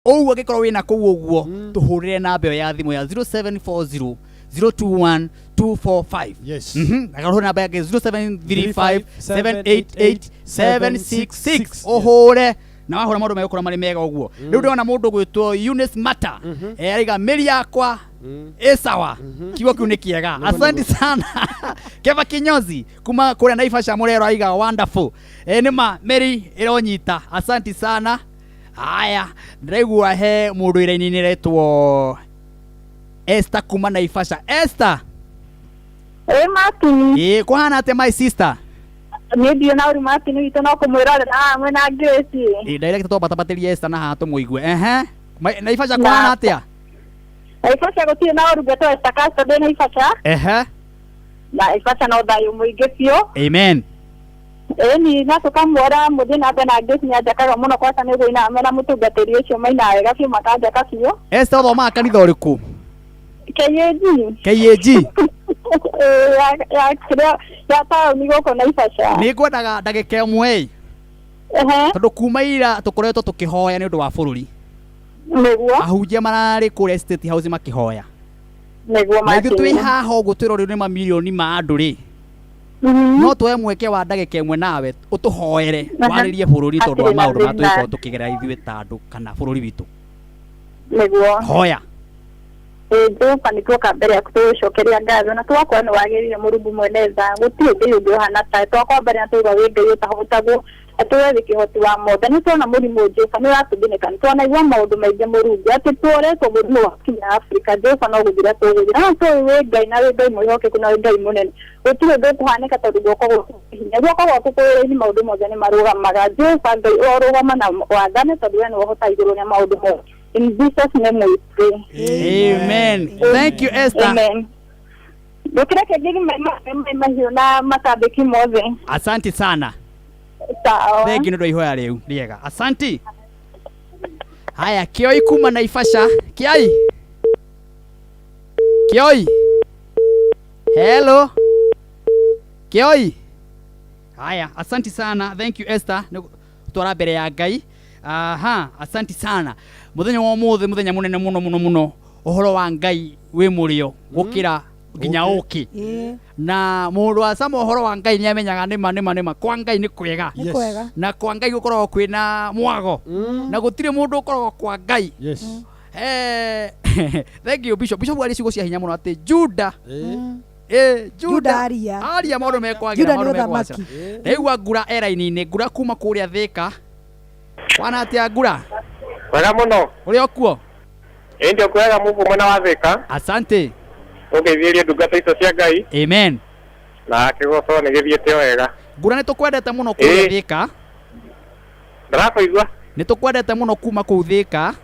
Oguo gikorwo wina kuu uguo tuhurire namba ya thimu ya 0740 021 245. Yes. Agarura namba yake 0735 788 766. Ohure na wahura maundu megukora mari mega uguo. Riu ndona mundu gwitwo Eunice Mata. Ariga meri yakwa esawa. Kiugo kiu ni kiega. Asante sana. Keva kinyozi kuma kuria Naivasha Murero aiga wonderful. Nima meri ironyita. Asante sana. Haya, ndiraigua he mundu iraini ni retwo Esther kuma Naivasha. Esther. Martin. Kuhana ate my sister? Maybe na uri Martin ito no kumwira mwena Grace. Direct to batabateria Esther na hato muigue. Naivasha kuhana atia? Naivasha gotie na uri beto Esther kasta de Naivasha. Naivasha no dayo muige pio. Amen. Ni na tukamwora mudina bena Grace ni ajakaga muno kwa sana ngo ina amena mutungatiri ucio maina wega pio makaja kapio. Esther thoma kanitha uriku? KAG. Ya pa ni goko Naivasha. Ni ngwendaga ndagika imwe. Tondu kuma ira tukoretwo tukihoya ni undu wa bururi. Neguo. Ahunjia marari kure State House makihoya. Neguo ma. Ithu twi haha uguo twirori ni mamilioni ma andu ri. No tuwe mweke wa ndagika imwe nawe utuhoere waririe bururi tondu wa maundu matwiko tukigera ithuĩ ta andu kana bururi witu. Neguo. Hoya. Ndo paniko kabere akutushokeria ngazo na twakwa no wagirire murungu mweneza gutie ndio hana ta twakwa bari atuga wenge yutahutago atuwe bikihoti wa moda ni tona muri moje kana yatubineka tona igwa maundu maige murungu ati tore to murimu wa Kenya Africa je kana gugira to gugira to we ngai na we ngai muyoke kuna ngai munene utuwe ndo kuhaneka tondu goko hinya goko goko ko ni maundu moja ni maruga magaje kwa ngai oroga mana wathane tondu we no hota iguru ni maundu mo. In Jesus' name we pray. Amen. Thank you, Esther. Amen. Dokira kegigi na masabiki moze. Asante sana. Sawa. Thank you ndo ihoya riu. Riega. Asante. Haya, Kioi kuma Naivasha. Kiai. Kioi. Hello. Kioi. Haya, asante sana. Thank you, Esther. Twara mbere ya Ngai. Asante sana. Muthenya wa muthe muthenya munene muno uhoro wa Ngai wi murio gukira nginya uki na mundu asama uhoro wa Ngai ni amenyaga nima kwa Ngai ni kwega na kwa Ngai gukorwo kwina mwago na gutire mundu ukorwo kwa Ngai. Thank you Bishop wali cigo cia hinya muno ati Juda Juda aria maundu mekwagira maundu mekwagira reigua ngura era-ini ngura kuma kuria Thika wana atia ngura wega muno uri okuo ndio kwega muvu mwana wa Thika. Asante ugeithierie ndungata icio cia Ngai. Amen. Na Kigooco ni githiete wega ngura ni tukwendete muno kuria Thika. Ndirakuigua ni tukwendete muno kuma kuu Thika.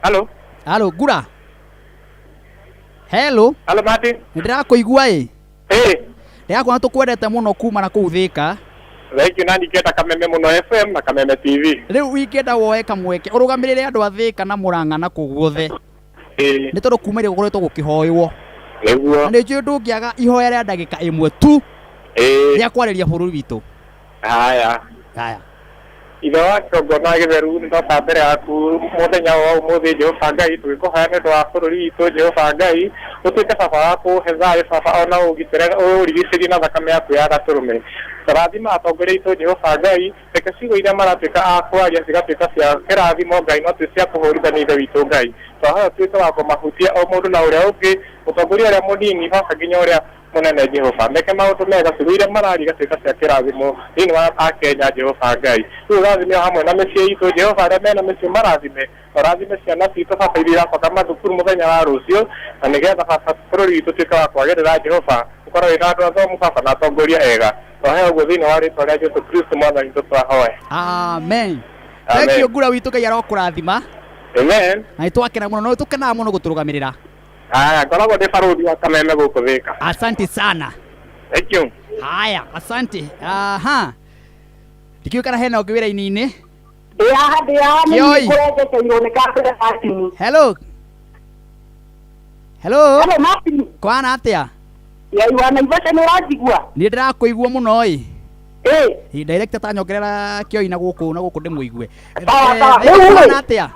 Halo ngura. Hello Martin. Ndirakuigua ndirakuona tukwendete muno kuma na kuu Thika. Thank you nandi kenda Kameme muno FM na Kameme TV. Riu wikenda woe kamweke urugamirire andu a Thika na Murang'a na kuguothe. Ni tondu kumire gukoretwo gukihoywo. Niguo. Ni njuĩ ndũngĩaga ihoya rĩa ndagĩka ĩmwe tu. Rĩa kwarĩria bũrũri witũ. Haya. Ithe wa kĩgongona gĩtheru nĩ ndoka mbere yaku mũthenya wa ũmũthĩ Jehova Ngai tũgĩkũhoya nĩ ũndũ wa bũrũri witũ Jehova Ngai ũtuĩke baba wa kũhe thayũ baba ona ũgitĩre ũrigicĩrie na thakame yaku ya gatũrũme. Tarathima atongoria itũ Jehova Ngai reke ciugo iria maratuĩka a kwaria cigatuĩka cia kĩrathimo Ngai no ti cia kũhũrithania ithe witũ Ngai. Twahoya tuĩke wa kũmahutia o mũndũ na ũrĩa ũngĩ mũtongoria ũrĩa mũnini baba nginya ũrĩa munene Jehova meke maundu mega ciuire marari gatuĩka cia kĩrathimo thĩinĩ wa Kenya Jehova Ngai. Rĩu rathime hamwe na mĩciĩ itũ Jehova arĩa mena mĩciĩ marathime rathime ciana citũ baba iria iracoka mathukuru mũthenya wa rũciũ na nĩgetha baba bũrũri witũ ũtuĩke wa kwagĩrĩra Jehova ũkorwo wĩna andũ athomu baba na atongoria ega. Twahoya ũguo thĩinĩ wa rĩĩtwa rĩa Jesũ Kristo mwathani witũ twahoya. Amen. Thank you ngura witũ Ngai arokũrathima. Amen. Na nĩtwakena mũno no tũkenaga mũno gũtũrũgamĩrĩra. Ngoragwo ndĩ barũthi wa Kameme gũkũ Thika. Asante sana. Thank you. Haya, asante. Ndikiuĩ kana hena ũngĩ wĩra-inĩ. Hello. Kwana atia? Nĩ ndĩrakũigua mũno director ta nyongerera Kioi na gũkũ ndĩmũigue. Kwana atia?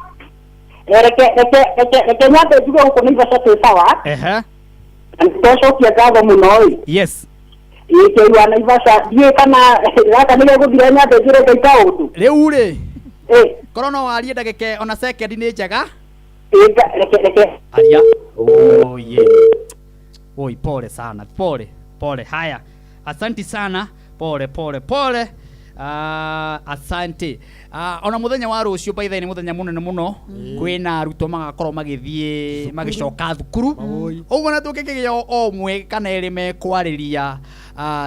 reke nyambe njuge huko Naivasha tu sawa nitocokia ngatho muno yes ike wa Naivasha die kana gaka nige guthira nyambe njire ngaita undu riu ri korona warie ndagike ona second ni njega reke aria yeah oi pole sana pole haya asante sana pole asante ona muthenya wa rucio by the way ni muthenya munene muno kwina aruto magakorwo magithie magicoka thukuru uguo na tukikigio omwe kana eri me kwariria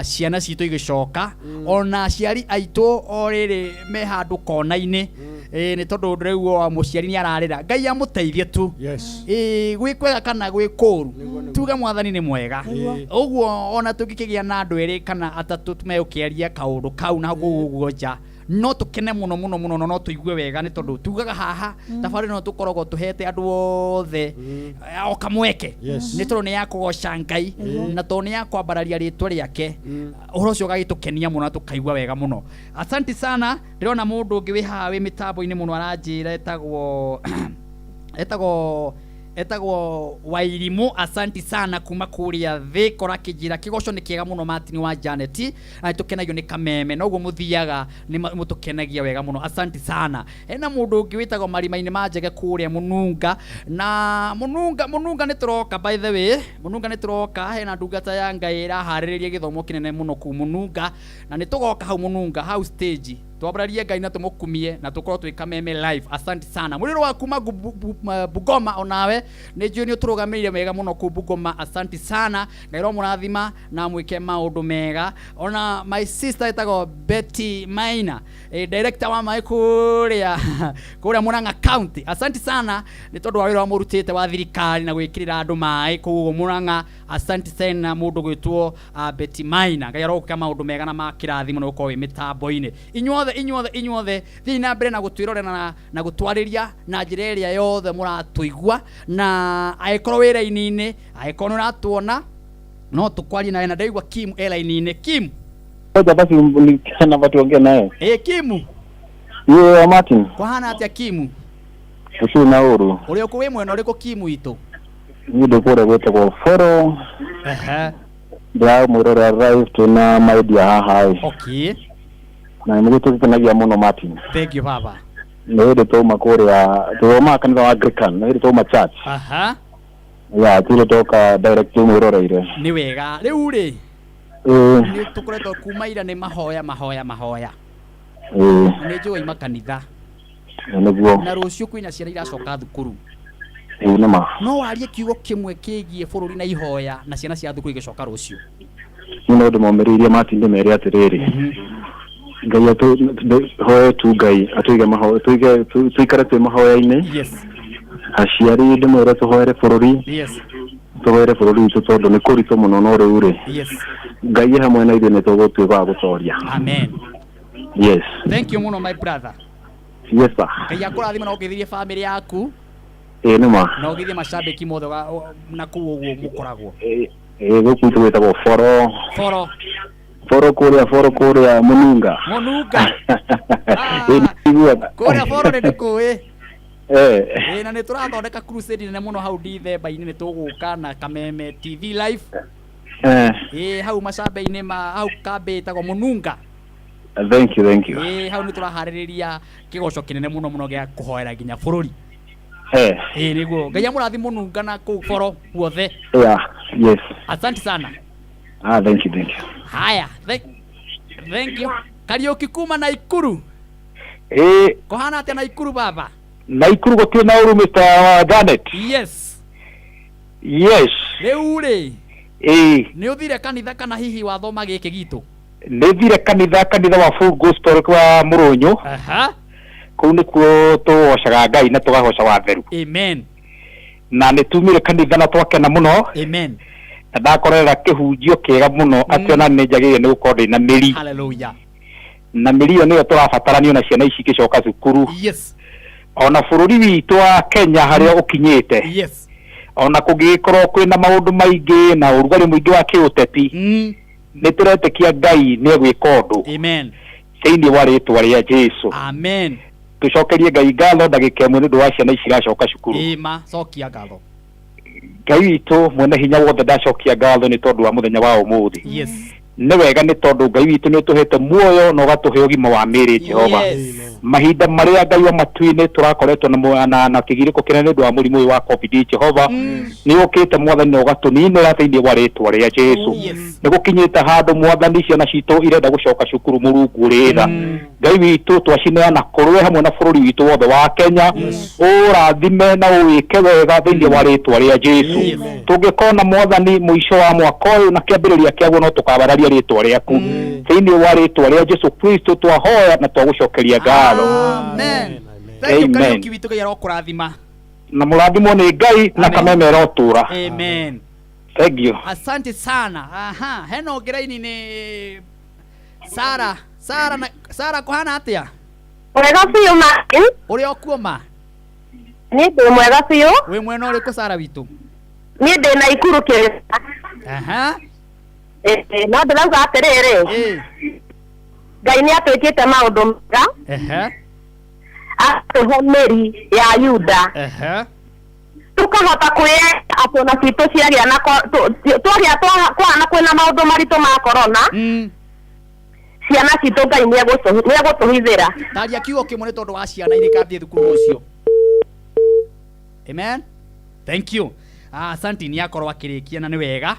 ciana citu igicoka ona ciari aitu oriri me handu kona-ini ni tondu riu muciari ni ararira Ngai amuteithie tu gwi kwega kana gwi kuru tuga mwathani ni mwega uguo ona tukikigia na andu eri kana atatu tumeukiaria kaundu kau na guguoja no tukene muno no tuigue wega ni tondu tugaga haha tafari no tukorogo tuhete andu othe o kamweke ni tondu ni yakugoca Ngai na tondu ni yakwambararia ritwa riake uhoro ucio gagitukenia muno tukaigua wega muno asante sana ndirona mundu ungi wi haha wi mitambo-ini muno aranjira etagwo Wairimu asante sana kuma kuria thi kora kijira kigoco ni kiega muno Martin wa Janet na tukenagio ni Kameme noguo muthiaga ni mutukenagia wega muno asante sana ena mundu ungi witagwo Marima-ini manjege kuria Mununga na Mununga ni turoka by the way Mununga ni turoka hena ndungata ya Ngai irahariria githomo kinene muno ku Mununga na ni tugoka hau Mununga hau stage twabararia Ngai na tumukumie na tukorwo twi Kameme live asante sana muriro wa kuma Bugoma onawe ni junior turugamirire mega muno ku Bugoma asante sana Ngai murathima na mwike maundu mega ona my sister itago Betty Maina director wa mai kuria Murang'a county asante sana ni tondu wa wira wa murutite wa thirikari na gwikirira andu mai ku Murang'a asante sana mundu gwitwo Betty Maina Ngai aroka maundu mega na makirathimo no ko wi mitambo-ini inyuothe thii na mbere na gutwirorera na gutwariria na njira iria yothe muratuigua na aikorwo wira-ini aikorwo uratuona no tukwaria nawe na ndaigua Kim ela-ini Kim oja basi kana watu ongea naye Kim yeye Martin kwahana atia Kim ucio na uru uri ku wi mwena uri ku Kim itu ni ndukure gwetagwo foro ndia mwirora live tuna maidia haha okay na mugitukenagia muno Martin thank you baba ndio tuma kuria tuma kanitha wa Anglican ndio tuma church ya tule toka direct mwirora ni wega riu ri ni tukoretwo kuma ira ni mahoya ni njui makanitha niguo na rucio kwina ciana iracoka thukuru nima no warie kiugo kimwe kigie bururi na ihoya na ciana cia thukuru igicoka rucio no ndimomeririe Martin ndimere atiriri Ngai atu hoye tu Ngai atuige mahoya tuikare tu mahoya-ini aciari ndimwire tuhoere bururi tuhoere bururi tu tondu ni kuritu muno no riu ri Ngai hamwe na ithuĩ nĩ tũgũtuĩka gutoria amen thank you muno my brother yes sir Ngai akũrathima na ũgĩthirie family yaku nima na ũgĩthirie macambĩki mothe na kuu ũguo mũkoragwo gũkũ twĩtagwo foro kuria Mununga kuria foro nĩ ndĩkũĩ na nĩ tũrathondeka crusade nene muno hau Dithemba-inĩ nĩ tũgũka na Kameme TV live hau macambe-inĩ hau kambe ĩtagwo Mununga thank you hau nĩ tũraharĩrĩria kĩgoco kĩnene muno gĩa kũhoera nginya bũrũri niguo Ngai amũrathi Mununga na kũu foro guothe yes asante sana thank you haya thank you Kariuki kuma Naikuru kohana atia Naikuru baba Naikuru gũtirĩ na ũru Mr. Janet yes rĩu rĩ nĩ ũthire kanitha kana hihi wathoma gĩkĩ gitũ nĩ thire kanitha wa Full Gospel kwa Mũrũnyũ kũu nĩkuo tũgocaga Ngai na tũgagoca watheru amen na nĩ tumire kanitha na twakena mũno amen na ndakorera kĩhunjio kĩega mũno atĩ ona nĩ njagĩrĩire nĩ gũkorwo ndĩ na mĩri hallelujah na mĩri ĩyo nĩyo tũrabatarania na ciana ici igĩcoka thukuru ona bũrũri witũ wa Kenya harĩa ũkinyĩte ona kũngĩgĩkorwo kwĩna maũndũ maingĩ na ũrugarĩ mũingĩ wa kĩũteti nĩ tũretĩkia Ngai nĩ egwĩka ũndũ amen thĩinĩ wa rĩĩtwa rĩa Jesũ tucokerie Ngai ngatho ndagika ĩmwe nĩ ũndũ wa ciana ici iracoka cukuru. Ma cokia ngatho. Ngai witũ mwene hinya wothe ndacokia ngatho nĩ tondũ wa mũthenya wa ũmũthĩ. Yes. Nĩ wega nĩ tondũ Ngai witũ nĩ ũtũhete muoyo na ũgatũhe ũgima wa mĩĩrĩ Jehova. Mahinda marĩa Ngai wa matu-inĩ tũrakoretwo na kĩgirĩko kĩnene nĩ ũndũ wa mũrimũ ũyũ wa COVID Jehova, nĩ ũkĩte Mwathani na ũgatũninĩra thĩinĩ wa rĩĩtwa rĩa Jesu. Nĩ gũkinyĩte handũ Mwathani ciana citũ irenda gũcoka cukuru Mũrungu ũrĩtha. Ngai witũ twacineana kũrwe hamwe na bũrũri witũ wothe wa Kenya, ũrathime na ũwĩke wega thĩinĩ wa rĩĩtwa rĩa Jesu. Tũngĩkona Mwathani mũico wa mwaka ũyũ na kĩambĩrĩria kĩaguo no tũkabararia rĩĩtwa rĩaku thĩinĩ wa rĩĩtwa rĩa Jesu Kristo twahoya na twagũcokeria ngatho. Amen. Thank you Kariuki witũ Ngai arokũrathima. Na mũrathimo nĩ Ngai na Kameme rotũra. Amen. Thank you. Asante sana. Aha, heno ngeraini ni Sara kuhana atia? Mwega biũ Martin. Uri okuoma? Niĩ ndĩ mwega biũ. Wĩ mwena ũrĩkũ Sara witũ? Niĩ ndĩ na ikuru Kĩrĩta. Aha. No ndĩrauga atĩrĩrĩ. Ngai nĩ atwĩkĩte maũndũ mega. Aha. Atũhe mĩri ya Yuda. Aha. Tukahota kwĩye atĩ na citũ ciagĩa na twagĩa kwana kwĩna maũndũ maritũ ma corona. Ciana citũ Ngai nĩ egũtũhithĩra. Taria kiugo kĩmwe nĩ tondũ wa ciana irĩ kathiĩ thukuru ũcio. Amen. Thank you. Asante ni akorwo akirikia na ni wega.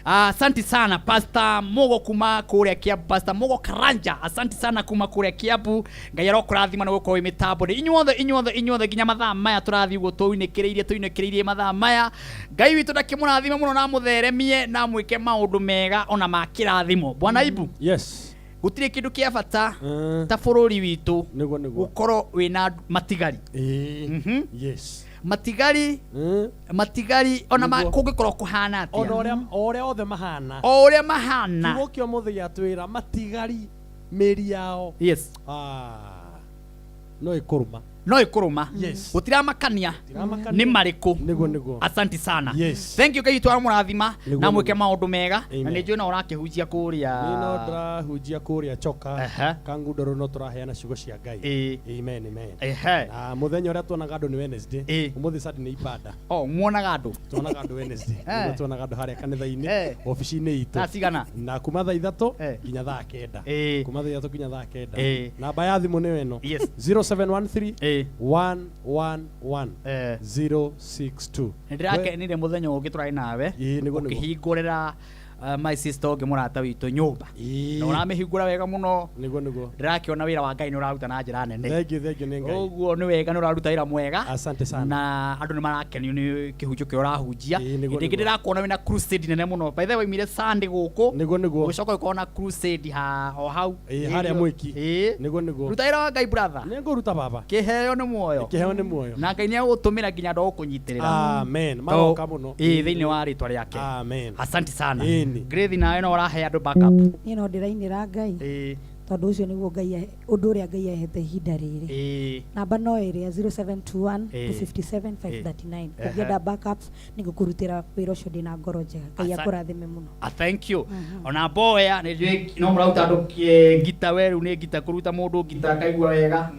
Asante sana Pastor Mogo kuma kuria Kiambu, Pastor Mogo Karanja. Asante sana kuma kuria Kiambu. Ngai arokurathima na gukorwo imitambo ni inyuothe ginya mathaa maya turathi uguo tuinekiririe mathaa maya. Ngai witu ndakimurathima muno na mutheremie na mwike maundu mega ona ma kirathimo. Bwana Ibu. Yes. Gutire kindu kia bata ta bururi witu gukorwo wina matigari. Yes. Matigari ona kungikorwo kuhana atia oria othe mahana Kiugo kio muthe yatwira matigari meri yao. Yes. No ikuruma Yes. Gutiramakania ni mariku. Nigo. Asante sana. Yes. Thank you Ngai twa murathima na mwike maundu mega na ni njui na urakihunjia kuria ni no ndahunjia kuria choka kangu ndoro no turaheana ciugo cia Ngai. Amen. Na muthenya uria tuonaga andu ni Wednesday, umuthi Sunday ni ibada. Muonaga andu tuonaga andu Wednesday, tuonaga andu haria kanitha-ini ofici-ini itu cigana na kuma thaa 3 nginya thaa 9 kuma thaa 3 nginya thaa 9. Namba ya thimu ni weno 0713 111 062. Nire muthenya ungi turai nawe ukihingurira my sister ungi murata witu nyumba na uramihingura wega muno. Nigo ndirakiona wira wa Ngai ni uraruta na njira nene. Thank you ni Ngai. Uguo ni wega ni uraruta wira mwega. Asante sana. Na andu ni marakenio ni kihunjio kio urahunjia. Ndingi ndirakuona wina crusade nene muno. By the way mire Sunday guku nigo ucoka ukona crusade hau haria mwiki. Nigo ruta wira wa Ngai brother. Nigo ruta baba. Kiheo ni muoyo na Ngai ni agutumira nginya ndo ukunyitirira. Amen. Magoka muno thiini wa ritwa riake. Amen. Asante sana. Grace nawe no urahe andu backup. Ni no ndirainira Ngai tondu ucio niguo Ngai undu uria Ngai ahete ihinda riri. Namba no iria 0721 257 539. Ugienda backups nigukurutira wira ucio ndina ngoro njega. Ngai akurathime muno. Thank you. Ona boya ni no murauta andu gita weru ni gita kuruta mundu gita kaigua wega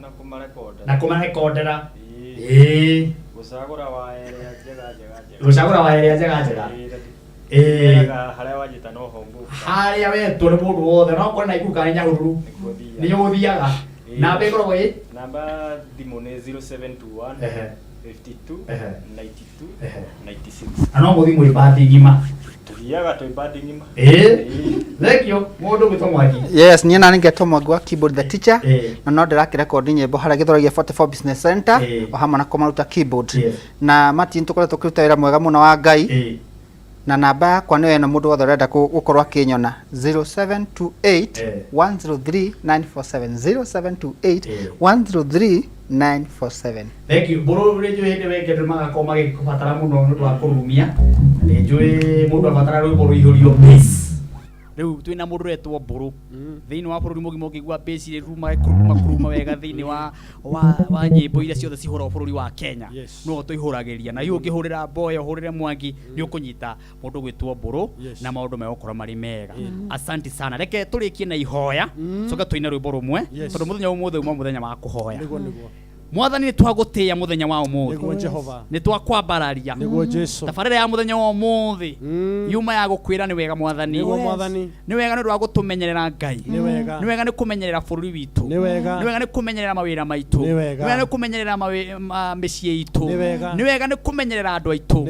na kumarekondera. Gucagura wa area njega haria wajita no hongu haria wetwo ni mundu wothe no kona iguka ni nyahururu ni uthiaga namba ikoragwo namba thimu ni 0721 52 92 96 ano muthimu ibati ngima tuliaga tu ibati ngima thank you mundu gwitwo Mwangi. Yes ni nani ngetwo Mwangi wa keyboard the teacher na no ndirakirekondi nyimbo haria githoragia 44 business center o hamwe na kumaruta keyboard na Martin tukoretwo kuruta wira mwega muno wa Ngai na namba yakwa nĩ wena mũndũ wothe ũrenda gũkorwo akĩnyona 0728 103 947 0728 103 947. Thank you. Buru nĩ njũĩ hĩndĩ wengete magakorwo magĩkũbatara mũno nĩ ũndũ wa kũrumia. Nĩ njũĩ mũndũ abatara rwĩmbo rũihũrio bass. Rĩu twĩna mũndũ ũretwo Buru thĩinĩ wa bũrũri mũgima ũngĩigua bass irĩ kuruma wega thĩinĩ wa nyĩmbo iria ciothe cihũragwo bũrũri wa Kenya no tũihũragĩria na hiũ ũngĩhũrĩra Boya ũhũrĩre Mwangi nĩ ũkũnyita mũndũ gwĩtwo Buru na maũndũ megũkorwo marĩ mega. Asante sana. Reke tũrĩkie na ihoya coka tũine rwĩmbo rũmwe tondũ mũthenya ũmũthĩ uma mũthenya wa kũhoya. mwathani ni twagutia muthenya wa umuthi niguo Jehova ni twakwambararia niguo Jesu tabarira ya muthenya wa umuthi yuma ya gukwira ni wega mwathani niguo mwathani ni wega ni gutumenyerera Ngai ni wega ni kumenyerera bururi witu ni wega ni kumenyerera mawira maitu ni wega ni kumenyerera micii itu ni wega ni kumenyerera andu aitu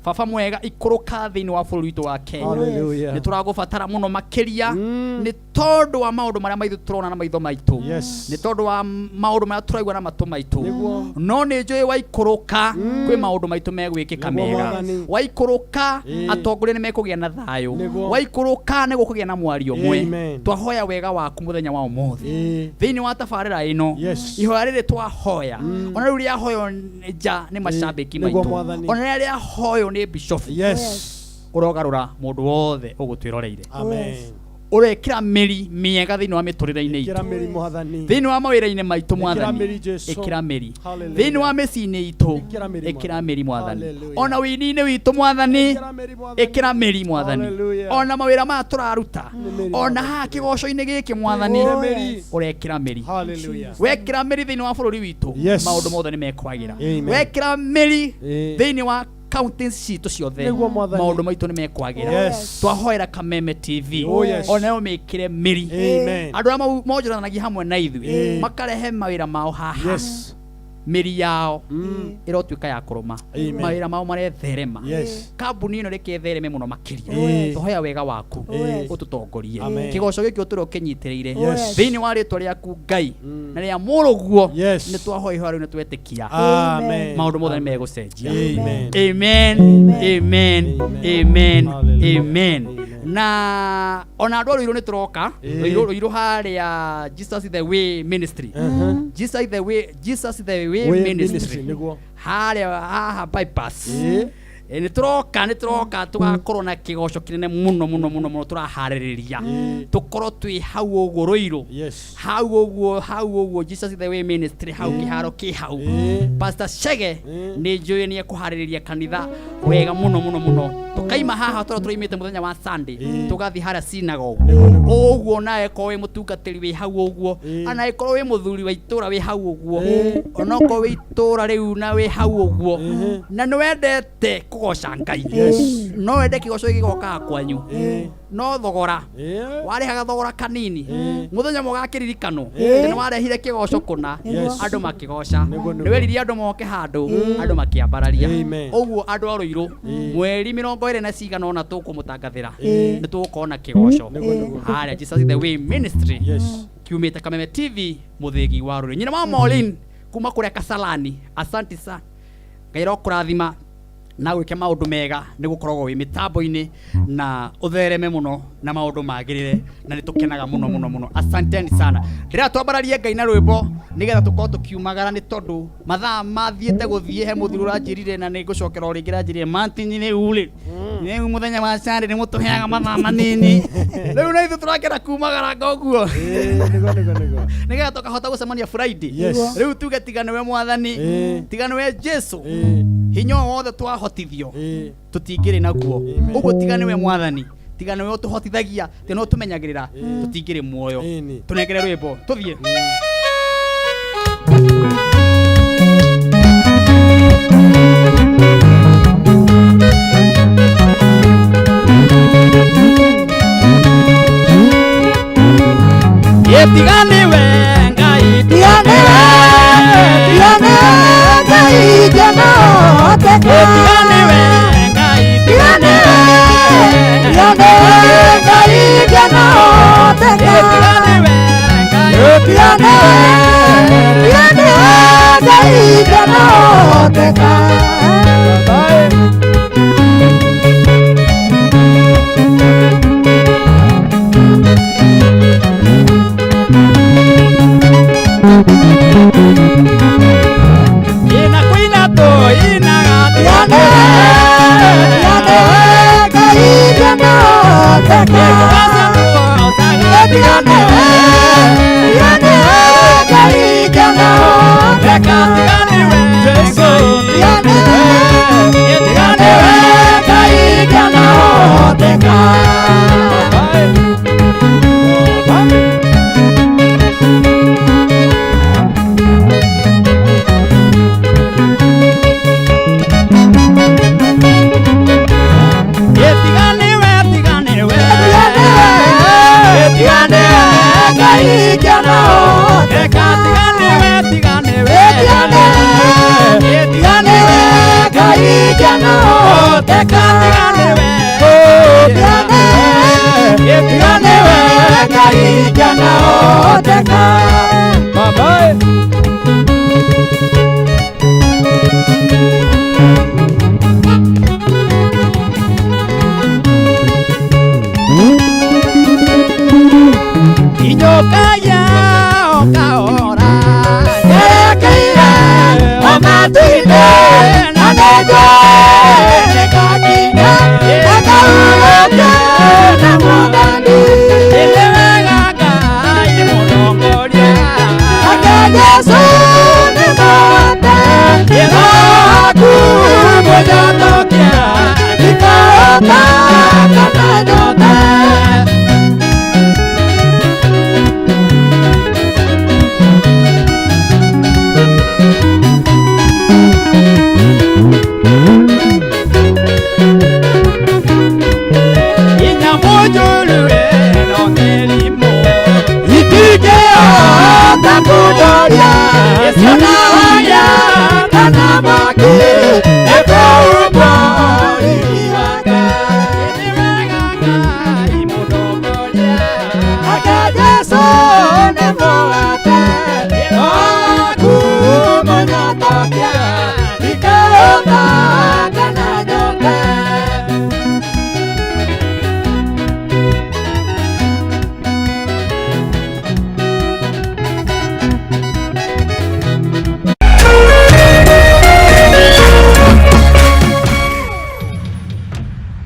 baba mwega ikuruka thiini wa bururi witu wa Kenya ni turagubatara muno makiria ni tondu wa maundu maria maithu turona na maitho maitu ni tondu wa maundu maria turaigua na matu maitu no ni njui wa ikuruka kwi maundu maitu megwikika mega wa ikuruka atongoria ni mekugia na thayo wa ikuruka ni gukugia na mwario mwe twahoya wega waku muthenya wa umuthi thiini wa tabarira ino ihoya riri twahoya ona riu ria hoyo nja ni macambiki maitu ona ria hoyo ni bishop urogarura mundu wothe ugutwiroreire amen urekira meri miega thiini wa miturire-ini itu thiini wa mawira-ini maitu mwathani ikira meri thiini wa micii-ini itu ikira meri mwathani ona wini-ini witu mwathani ikira meri mwathani ona mawira maya turaruta ona ha kigoco-ini giki mwathani urekira meri wekira meri thiini wa bururi witu maundu mothe ni mekwagira wekira meri thiini wa counties citu ciothe maundu maitu ni mekwagira twahoera Kameme TV ona yo mekire meri andu aria monjoranagia hamwe na ithui makarehe mawira mao haha meri yao irotuika ya kuruma mawira mao maretherema kambuni ino rikethereme muno makiria tuhoya wega waku ututongorie kigoco giki uturo kinyitirire thiini wa ritwa riaku Ngai na ria muruguo ni twahoya ihoya riu ni twetikia maundu mothe ni megucenjia amen amen amen amen na ona andu aru ni turoka iru haria Jesus the way ministry Jesus the way ministry haria haha bypass ni turoka tugakorwo na kigoco kinene muno turahaririria tukorwo twi hau uguo roiro hau uguo Jesus the way ministry hau kiharo ki hau Pastor Shege ni njui ni kuhaririria kanitha wega muno tukaima haha turaimite muthenya wa Sunday tugathi haria synagogue uguo nae ko wi mutungatiri wi hau uguo ana ikorwo wi muthuri wa itura wi hau uguo ona ko wi itura riu na wi hau uguo na ni wendete kugoca Ngai no wende kigoco gigoka kwanyu no thogora warihaga thogora kanini muthenya mugakiririkano ni warehire kigoco kuna andu makigoca ni weririe andu moke handu andu makiambararia uguo andu aruiru mweri 20 na cigana ona tukumutangathira ni tukona kigoco haria Jesus the way ministry kiumite Kameme TV muthigi wa ruri nyina wa Maureen kuma kuria Kasalani asante sana Ngai rokurathima na gwike maundu mega ni gukoragwo wi mitambo-ini na uthereme muno na maundu magirire na nitukenaga muno asanteni sana ndira twambararie Ngai na rwimbo nigetha tukorwo tukiumagara ni tondu mathaa mathiete guthie he muthuru ranjirire na ni ngucokera ringi ranjirire mantinyi ni uli ni muthenya wa Sunday ni mutuheaga mathaa manini riu na ithu turakera kumagara ngoguo nigetha tukahota gucemania Friday riu tuge tigane we mwathani tigane we Jesu hinya wothe twahotithio tutingiri naguo uguo tigane we mwathani tigane we utuhotithagia te no tumenyagirira tutingiri muoyo tunengere rwimbo tuthie tigane we Ngai tigane Ngai jana tigane we Ngai tigane Ngai jana tigane we Ngai tigane Ngai jana tigane ina kuina to ina gatiane Ngai jana tigane Ngai jana tigane we Jesu tigane Ngai jana tigane okaya okaora yerekeire omatuine na nejo nekakinya ekauroke na mugani ileweganga imurongoria ake Yesu ni mate iroku mujatokia ikaoka kanajote Kudoria,